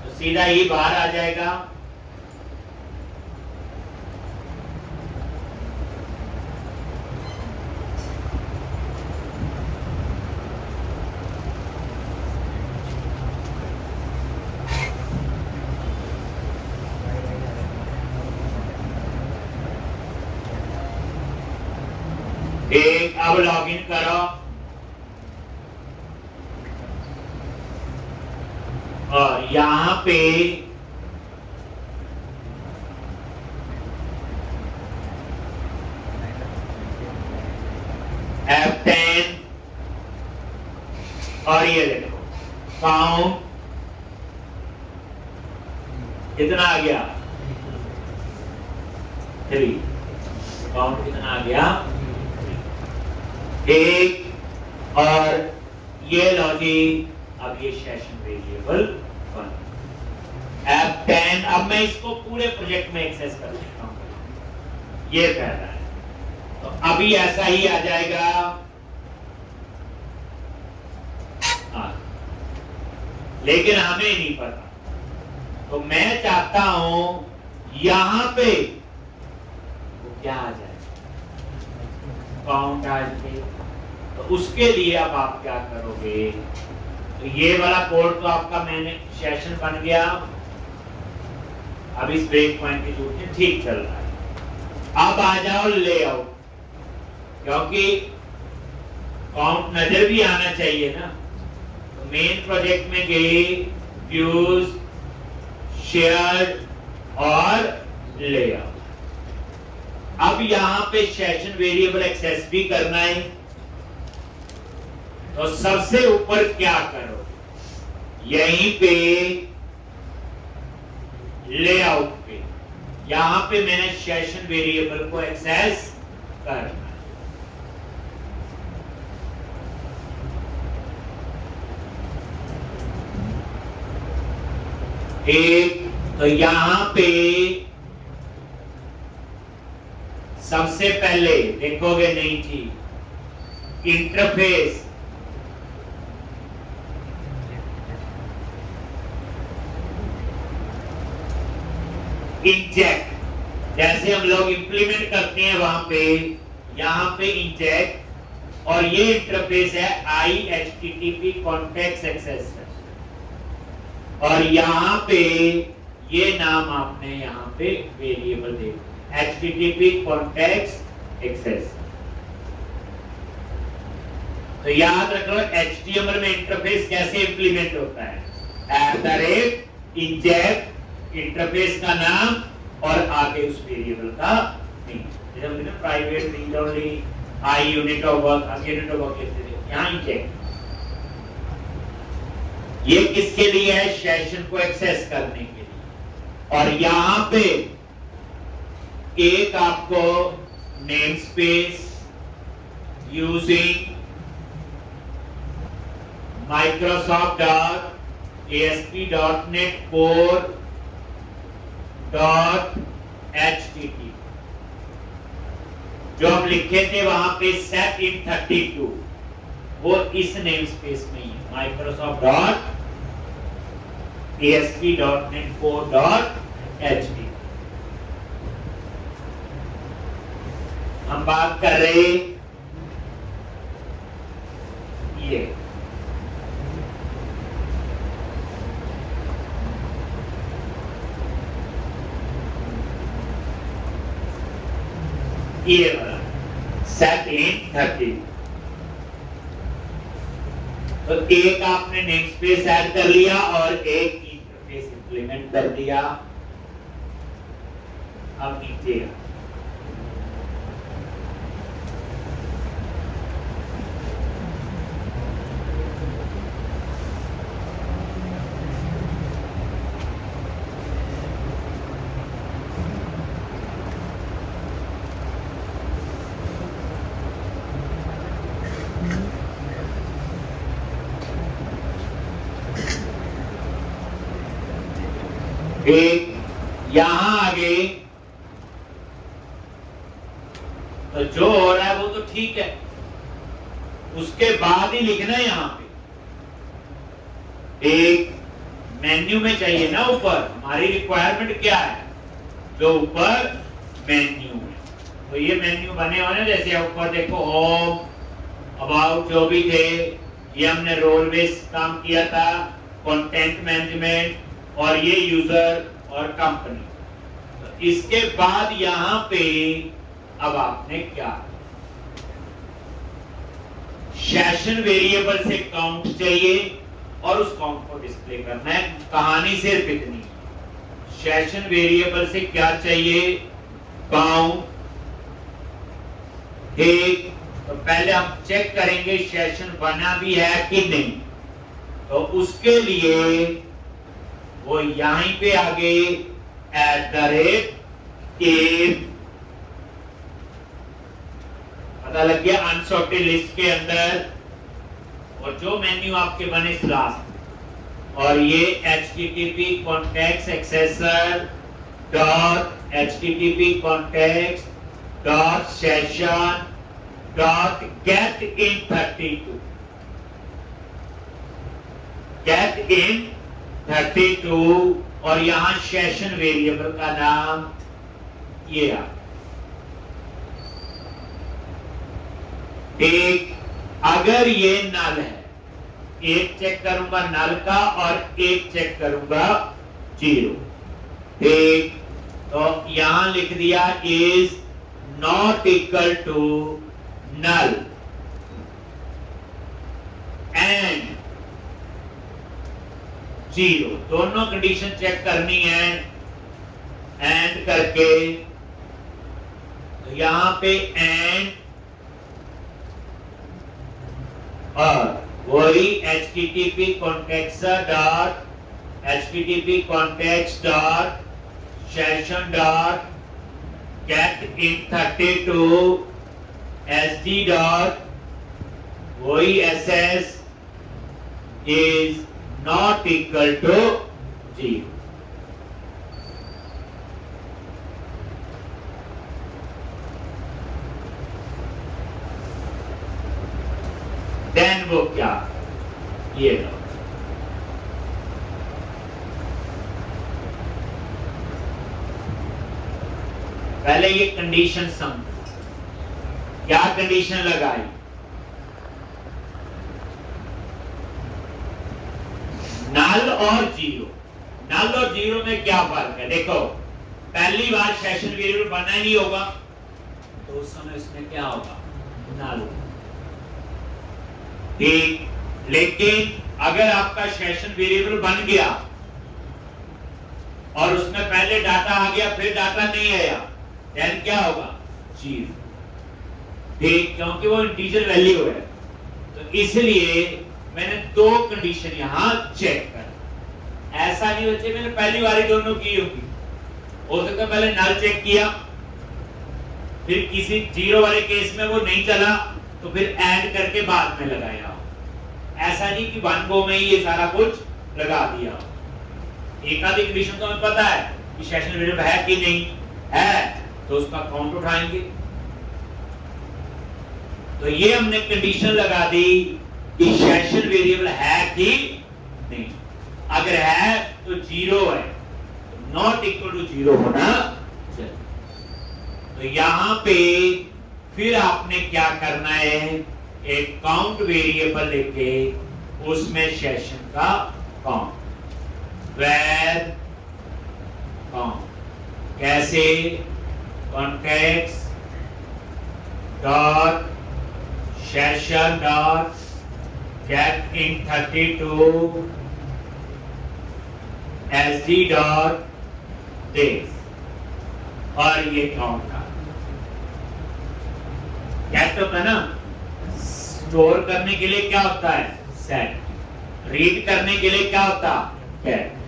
तो सीधा ही बाहर आ जाएगा। ठीक, अब लॉगिन करो और यहां पे F10 और ये देखो काउंट कितना आ गया? 3। काउंट कितना आ गया? 1। और ये लॉजिक, अब ये सेशन वेरिएबल बन F10। अब मैं इसको पूरे प्रोजेक्ट में एक्सेस कर सकता हूं, ये कह रहा है। तो अभी ऐसा ही आ जाएगा। लेकिन हमें नहीं पता, तो मैं चाहता हूं यहां पे क्या आ जाए, काउंट आ जाए। तो उसके लिए अब आप क्या करोगे, तो ये वाला कोड तो आपका मैंने सेशन बन गया, अब इस ब्रेक पॉइंट की जरूरत है, ठीक चल रहा है। अब आ जाओ लेआउट, क्योंकि काउंट नजर भी आना चाहिए ना। तो मेन प्रोजेक्ट में गए, व्यूज, शेयर और लेआउट। अब यहां पे सेशन वेरिएबल एक्सेस भी करना है, तो सबसे ऊपर क्या करो, यहीं पे लेआउट पे, यहां पे मैंने सेशन वेरिएबल को एक्सेस करना है। एक तो यहां पे सबसे पहले देखोगे नहीं थी इंटरफेस, इंजेक्ट, जैसे हम लोग इंप्लीमेंट करते हैं वहां पे, यहां पे इंजेक्ट, और ये इंटरफेस है IHTTP कॉन्टेक्स्ट एक्सेस, और यहां पे ये नाम आपने यहां पे वेरिएबल दे HTTP कॉन्टेक्स्ट एक्सेस। तो याद रखो HTML में इंटरफेस कैसे इंप्लीमेंट होता है, @inject इंटरफेस का नाम और आगे उस वेरिएबल का नेम, जैसे private read only, I unit of work, हम यूनिट ऑफ वर्क कहते थे, यहां इंजेक्ट। ये किसके लिए है, सेशन को एक्सेस करने के लिए। और यहां पे एक आपको name space using Microsoft.ASP.NET Core.HTTP जो हम लिखे थे वहां पे set in 32, वो इस नेम स्पेस में ही है, Microsoft.ASP.NET Core.HTTP। हम बात कर रहे ये वाला सेट इन 30। तो एक आपने नेम स्पेस ऐड कर लिया और एक इंटरफेस इंप्लीमेंट कर दिया। अब नीचे एक यहां आगे, तो जो हो रहा है वो तो ठीक है, उसके बाद ही लिखना है यहां पे। एक मेन्यू में चाहिए ना ऊपर, हमारी रिक्वायरमेंट क्या है, जो ऊपर मेन्यू है, तो ये मेन्यू बने हुए हैं, जैसे ऊपर देखो होम, अबाउट जो भी थे, ये हमने रोल बेस काम किया था, कंटेंट मैनेजमेंट, और ये यूजर और कंपनी। तो इसके बाद यहां पे अब आपने क्या, सेशन वेरिएबल से काउंट चाहिए और उस काउंट को डिस्प्ले करना है। कहानी सिर्फ इतनी, सेशन वेरिएबल से क्या चाहिए, काउंट। एक तो पहले हम चेक करेंगे सेशन बना भी है कि नहीं, तो उसके लिए वो यहीं पे आगे @, पता लग गया अनसॉर्टेड लिस्ट के अंदर, और जो मेन्यू आपके बने लास्ट, और ये HTTP context एक्सेसर dot HTTP context dot session dot get in 32, get in 32, और यहां सेशन वेरिएबल का नाम ये आ। ठीक, अगर ये नल है, एक चेक करूंगा नल का और एक चेक करूंगा जीरो। ठीक, तो यहां लिख दिया is not equal to null and zero, दोनों कंडीशन चेक करनी है एंड करके, तो यहां पे एंड और वही http context dot http context dot session dot get in32 sd dot वही ss is not equal to 0। Then वो क्या, ये लो, पहले ये कंडीशन समझो, क्या कंडीशन लगाई, नल और जीरो। नल और जीरो में क्या फर्क है, देखो पहली बार सेशन वेरिएबल बनना ही नहीं होगा, तो उस समय इसमें क्या होगा, नल। ठीक, लेकिन अगर आपका सेशन वेरिएबल बन गया और उसमें पहले डाटा आ गया फिर डाटा नहीं आया, देन क्या होगा, जीरो। ठीक, क्योंकि वो इंटीजर वैल्यू है, तो इसलिए मैंने दो कंडीशन यहां चेक कर। ऐसा नहीं बच्चे मैंने पहली बार ही दोनों की होगी, हो सकता है पहले नल चेक किया, फिर किसी जीरो वाले केस में वो नहीं चला तो फिर ऐड करके बाद में लगाया। ऐसा नहीं कि वन गो में ही ये सारा कुछ लगा दिया। एक आधी कंडीशन तो हमें पता है कि सेशन वेरिएबल है कि नहीं है, तो उसका काउंट उठाएंगे। तो ये हमने कंडीशन लगा दी कि सेशन वेरिएबल है कि नहीं। अगर है तो जीरो है, नॉट इक्वल टू जीरो होना चाहिए। तो यहां पे फिर आपने क्या करना है, एक काउंट वेरिएबल लेके उसमें सेशन का काउंट, where काउंट कैसे, context dot session dot get in32 sd dot this, और ये काउंट का कैट होता है ना, स्टोर करने के लिए क्या होता है सेट, रीड करने के लिए क्या होता कैट।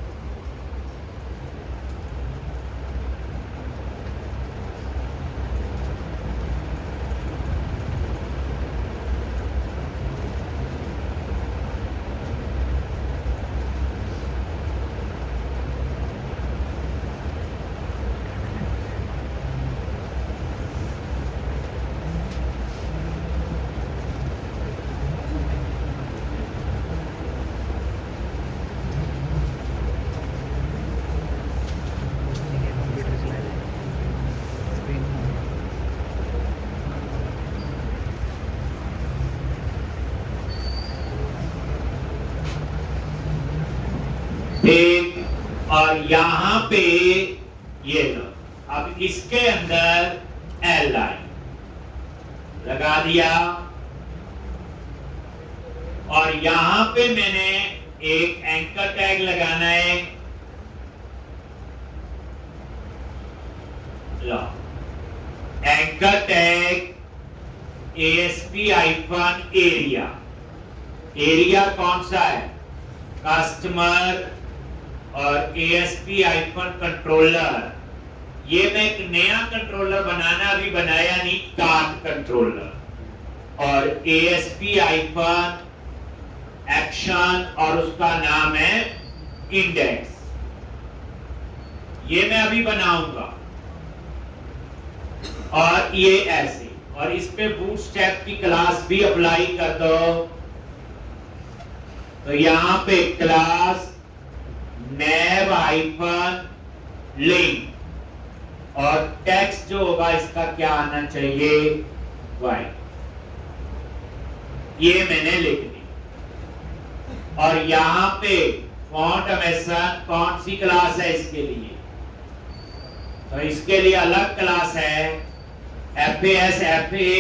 ठीक, और यहां पे ये लो, अब इसके अंदर एल लाइन लगा दिया, और यहां पे मैंने एक एंकर टैग लगाना है। लो, anchor tag ASP icon area, area कौन सा है, कस्टमर, और ASP आइकन कंट्रोलर। ये मैं एक नया कंट्रोलर बनाना अभी बनाया नहीं, कार्ड कंट्रोलर, और ASP आइकन एक्शन, और उसका नाम है इंडेक्स। ये मैं अभी बनाऊंगा, और ये ऐसे, और इस पे बूटस्ट्रैप की क्लास भी अप्लाई कर दो। तो यहां पे क्लास nav आइकन लिंक, और टेक्स्ट जो होगा इसका क्या आना चाहिए, वाई। ये मैंने लिख दी। और यहां पे फॉन्ट हमेशा कौन सी क्लास है इसके लिए, तो इसके लिए अलग क्लास है FAS FA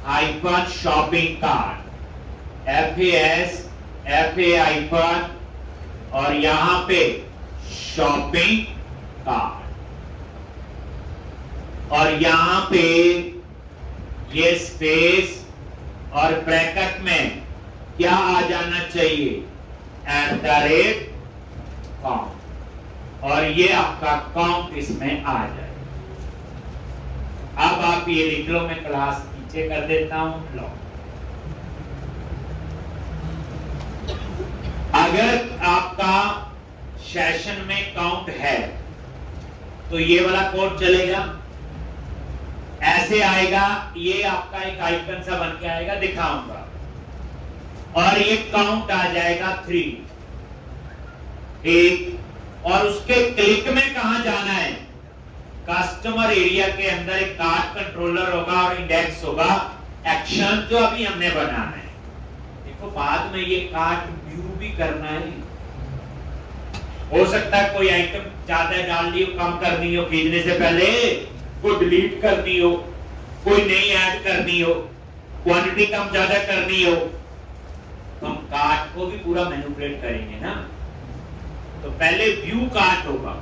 hyphen shopping cart, FAS FA hyphen और यहां पे शॉपिंग कार्ट, और यहां पे ये स्पेस और ब्रैकेट में क्या आ जाना चाहिए, @count, और ये आपका काउंट इसमें आ जाए। अब आप ये लिख लो, मैं क्लास नीचे कर देता हूं। लो, अगर आपका सेशन में काउंट है तो ये वाला कोड चलेगा, ऐसे आएगा, ये आपका एक आइकन सा बन के आएगा, दिखाऊंगा, और ये काउंट आ जाएगा 3 एक, और उसके क्लिक में कहां जाना है, कस्टमर एरिया के अंदर एक कार्ड कंट्रोलर होगा और इंडेक्स होगा, एक्शन जो अभी हमने बनाना है। देखो बाद में ये कार्ड व्यू भी करना है, हो सकता है कोई आइटम ज्यादा डाल दी हो, कम करनी हो, खरीदने से पहले को डिलीट करनी हो, कोई नई ऐड करनी हो, क्वांटिटी कम ज्यादा करनी हो, तो हम कार्ड को भी पूरा मैनिपुलेट करेंगे ना। तो पहले व्यू कार्ड होगा,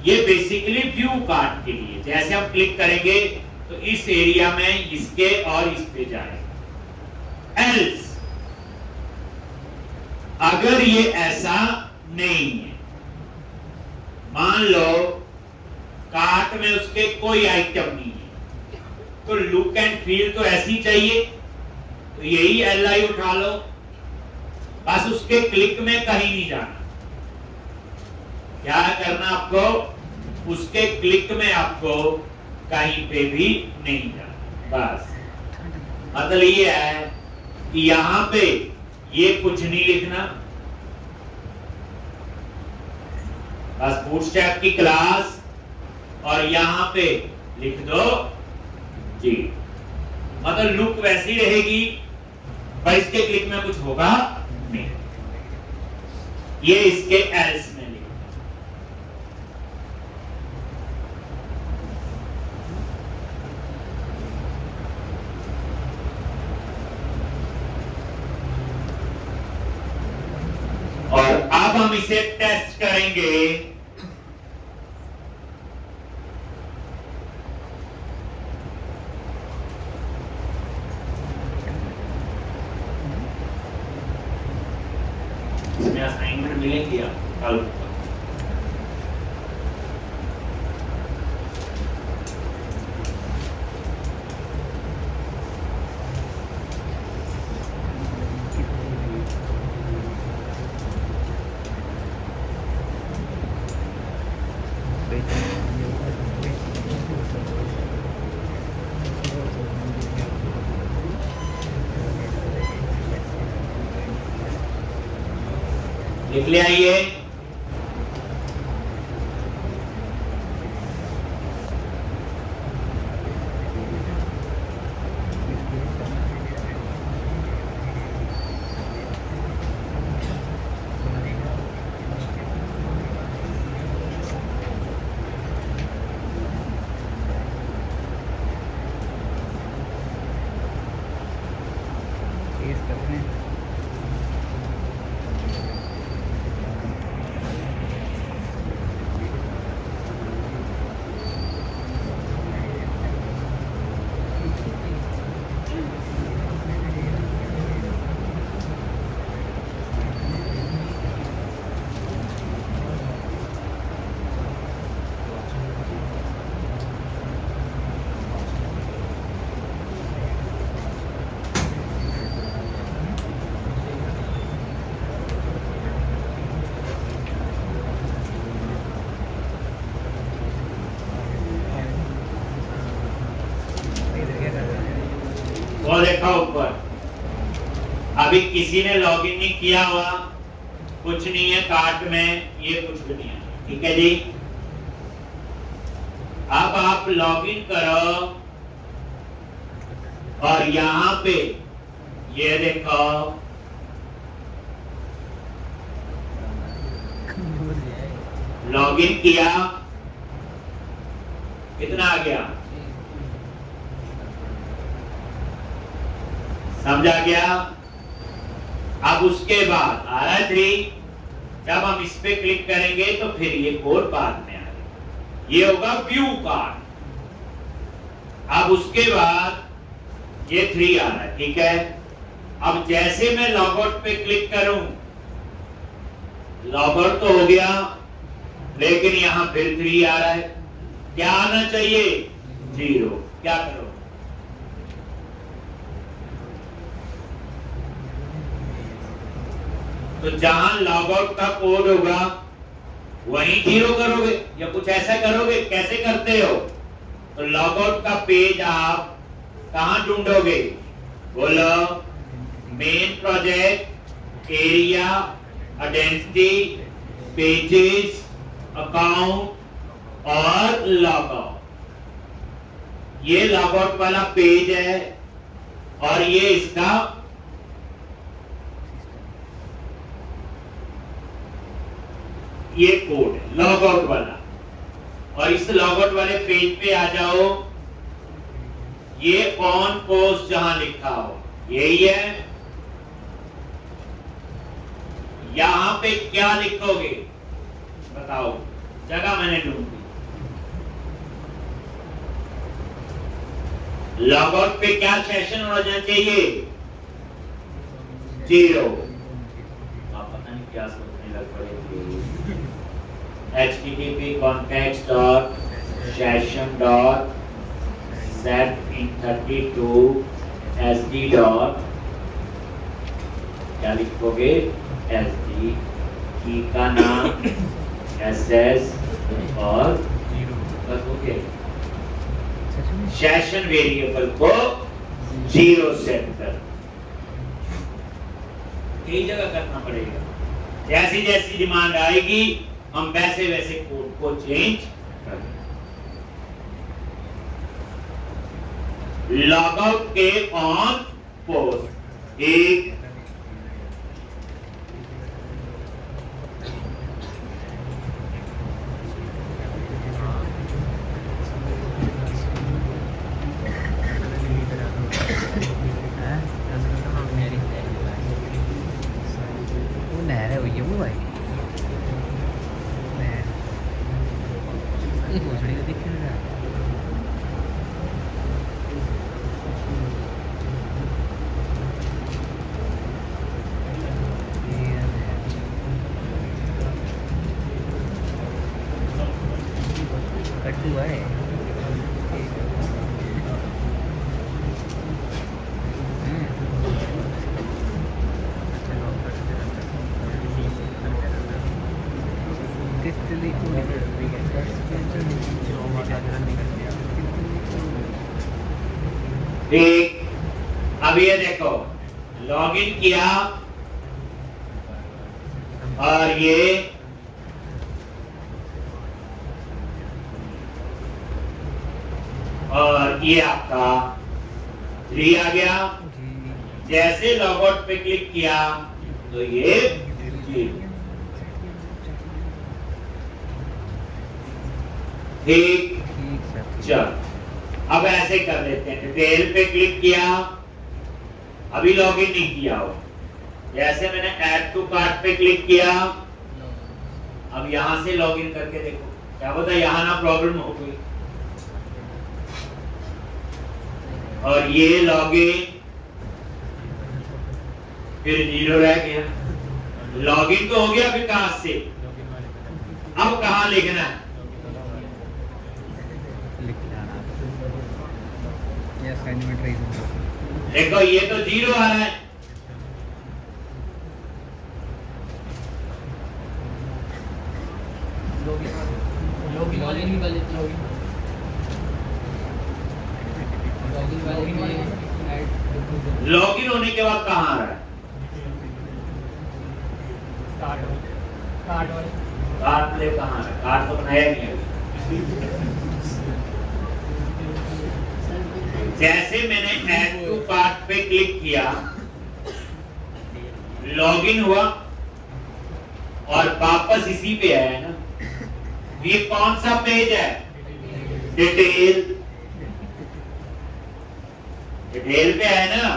ये बेसिकली व्यू कार्ड के लिए, जैसे हम क्लिक करेंगे तो इस एरिया में इसके और इस पे जाएगा। एल्स अगर ये ऐसा नहीं है, मान लो कार्ट में उसके कोई आइटम नहीं है, तो लुक एंड फील तो ऐसी चाहिए, तो यही LI उठा लो, बस उसके क्लिक में कहीं नहीं जाना। क्या करना आपको, उसके क्लिक में आपको कहीं पे भी नहीं जाना। बस मतलब ये है कि यहां पे ये कुछ नहीं लिखना, बस बूटस्ट्रैप की क्लास, और यहां पे लिख दो जी, मतलब लुक वैसी रहेगी, पर इसके क्लिक में कुछ होगा नहीं। ये इसके एल्स में लिख, और अब हम इसे टेस्ट करेंगे। इसमें असाइनमेंट मिलेंगे कल। लिख ले आइए, वो देखा ऊपर, अभी किसी ने लॉगिन नहीं किया हुआ, कुछ नहीं है कार्ट में, ये कुछ भी नहीं है, ठीक है जी। अब आप लॉगिन करो और यहां पे ये देखो लॉगिन किया, कितना आ गया, समझा गया। अब उसके बाद आ रहा है 3, जब हम इस पे क्लिक करेंगे तो फिर ये कोड बाद में आएगा, ये होगा व्यू कार्ड। अब उसके बाद ये 3 आ रहा है, ठीक है। अब जैसे मैं लॉग आउट पे क्लिक करूं, लॉग आउट तो हो गया, लेकिन यहां फिर 3 आ रहा है। क्या आना चाहिए, 0। क्या करो, तो जहां लॉग आउट का कोड होगा वहीं 0 करोगे, या कुछ ऐसा करोगे। कैसे करते हो, तो लॉग आउट का पेज आप कहां ढूंढोगे, बोलो, main project, area, identity, pages, account और लॉग आउट। ये लॉग आउट वाला पेज है और ये इसका ये कोड है लॉग आउट वाला। और इस लॉग आउट वाले पेज पे आ जाओ, ये ऑन पोस्ट जहां लिखा हो यही है। यहां पे क्या लिखोगे बताओ, जगह मैंने ढूंढ दी। लॉग आउट पे क्या सेशन होना चाहिए, 0। आप पता नहीं क्या सोचने लग पड़े। http context.session.set in 32 sd dot, क्या लिखोगे, sd, की का नाम ss और बस ओके। सेशन वेरिएबल को 0 सेट कर, कई जगह करना पड़ेगा। जैसी जैसी डिमांड आएगी हम वैसे वैसे कोड को चेंज करेंगे। लॉग आउट के ऑन पोस्ट 1, ठीक। अब ये देखो, लॉगिन किया और ये आपका 3 आ गया। जैसे लॉग आउट पे क्लिक किया तो ये 0। ठीक, चल अब ऐसे कर लेते हैं। डिटेल पे क्लिक किया, अभी लॉगिन नहीं किया हो, जैसे मैंने ऐड टू कार्ट पे क्लिक किया, अब यहां से लॉगिन करके देखो, क्या पता यहां ना प्रॉब्लम हो गई और ये लॉगिन फिर 0 रह गया। लॉगिन तो हो गया विकास से, अब कहां लिखना है, देखो ये तो 0 आ रहा है। लॉगिन होने के बाद कहां आ रहा है, कार्ड प्ले कहां आ रहा है, कार्ड तो बनाया नहीं है। जैसे मैंने ऐड टू कार्ट पे क्लिक किया लॉगिन हुआ और वापस इसी पे आया ना, ये कौन सा पेज है? डिटेल। डिटेल पे है ना,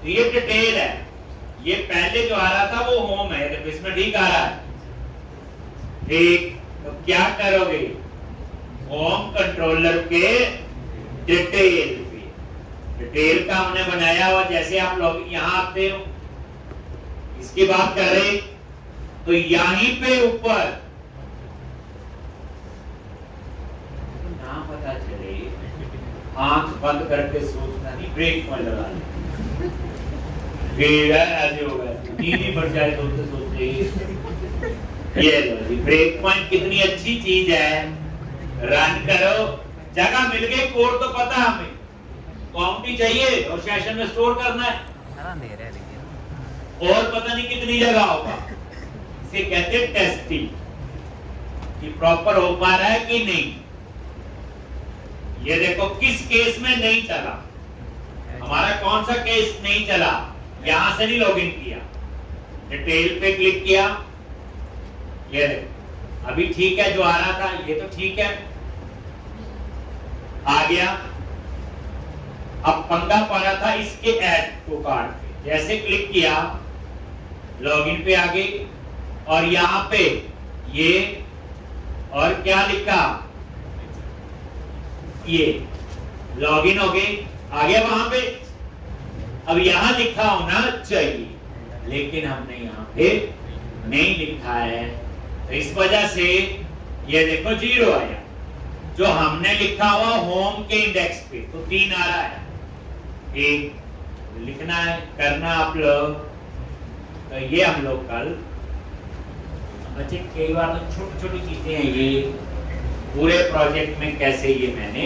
तो ये डिटेल है। ये पहले जो आ रहा था वो होम है, तो इसमें ठीक आ रहा है। ठीक, तो क्या करोगे? होम कंट्रोलर के डिटेल पे, डिटेल का हमने बनाया हुआ, जैसे आप लोग यहाँ आते हो, इसकी बात कर रहे, तो यहीं पे ऊपर ना पता चले, आंख बंद करके सोचना नहीं, ब्रेक पॉइंट लगा ले। ऐसे होगा, नींद ही बढ़ जाए सोचते सोचते। ये लो जी, ब्रेक पॉइंट कितनी अच्छी चीज है। रन करो, जगह मिल गई, कोड तो पता हमें, क्वांटिटी चाहिए और सेशन में स्टोर करना है, और पता नहीं कितनी जगह होगा। इसे कहते हैं टेस्टिंग, कि प्रॉपर हो पा रहा है कि नहीं। ये देखो किस केस में नहीं चला, हमारा कौन सा केस नहीं चला, यहां से नहीं लॉगिन किया, डिटेल पे क्लिक किया, ये देखो अभी ठीक है, जो आ रहा था ये तो ठीक है, आ गया। अब पंगा पड़ा था इसके ऐड को काट के, जैसे क्लिक किया लॉगिन पे आ गई, और यहां पे ये और क्या लिखा, ये लॉगिन हो गई, आ गया वहां पे। अब यहां लिखा होना चाहिए, लेकिन हमने यहां पे नहीं लिखा है, तो इस वजह से ये देखो 0 आया। जो हमने लिखा हुआ होम के इंडेक्स पे, तो 3 आ रहा है। एक लिखना है, करना आप लोग, तो ये हम लोग कल बच्चे, कई बार तो छोटी छोटी चीजें हैं ये, पूरे प्रोजेक्ट में कैसे ये मैंने